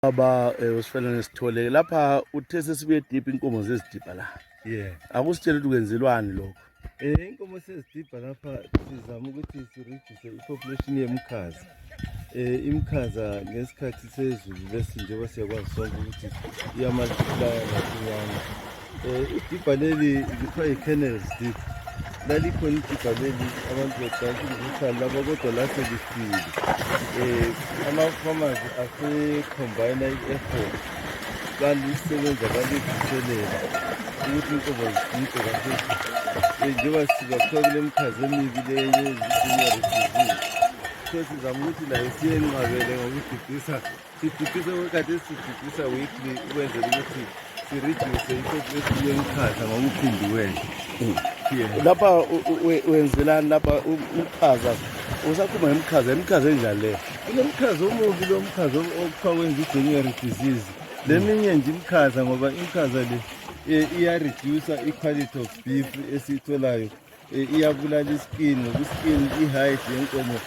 Baba usifanele sithole lapha uthe sesibuye deep inkomo zezidibha la. Yeah. Akusitshela ukuthi kwenzelwani lokho. Inkomo sezidibha lapha sizama ukuthi sireduce i-population yemikhaza. Imikhaza ngesikhathi sezulu lesinjengoba siyakwazi sonke ukuthi iyamultiply masinyane. Idibha leli lithiwa yi-kennels dip. Lalikhona idibha leli abantu beqala ukuthi labo kodwa la selifile. Ama-farmers ase-combine i-effort balisebenza balivuselela ukuthi inkomo zidibhe kahle. Njengoba sizakuthola kule mikhaza emibi le ye-junior disease. So sizama ukuthi la siyenqabele ngokudibhisa. Sidibhisa okade sidibhisa weekly ukwenzela ukuthi sireduce i-population yemikhaza ngokuphindiweyo. Lapha wenzelani lapha umkhaza usakhuluma ngemikhaza enjani le? Kunomkhaza omubi lo mkhaza okuthiwa wenza i-junior disease. Leminye nje imikhaza ngoba imikhaza le iya-reduce i-quality of beef esiyitholayo. Iyabulala iskin ngoba iskin i-height yenkomo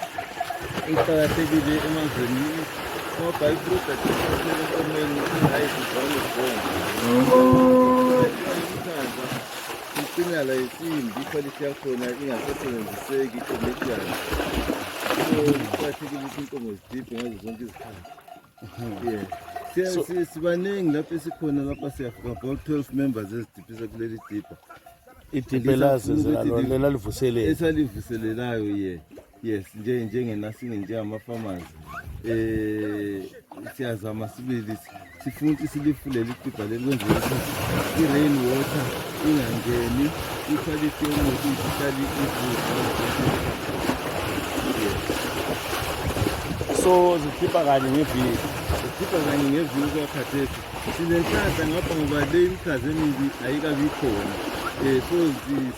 iqakathekile emazweni. Ama-by-product enkomeni i-height imikhaza iqina la isimbi iquality yakhona ingasasebenziseki commercially. So kuqakathekile ukuthi inkomo zidibhe ngazo zonke izikhathi. Sibaningi lapho esikhona lapha siyafika about 12 members ezidibhisa kuleli dibha. Idibhe lalivuselele. Esalivuselelayo yes njengenasinge njengama-farmers. Siyazama sibili sifuna ukuthi silifulele idibha leli kwenzela ukuthi i-rain water ingangeni, iquality yomuthi ihlale So zidibha kanye ngeviki. Zidibha kanye ngeviki kwakhathesi. Sinenhlanhla ngapha ngoba le imikhaza emibi ayikabi khona. So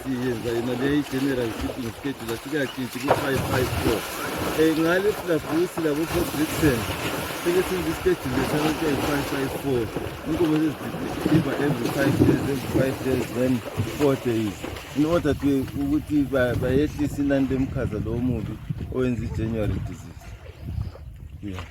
siyenza yona le general shipping schedule sikayatshintshi ku-554. Ngale silabhusi labo-Brixton sekesenza ischedule sabantu eyi-554. Inkomo zezidibha every 5 days, every 5 days, then 4 days, in order to ukuthi bayehlise inani lemikhaza lo mubi owenza i-January disease. Yeah.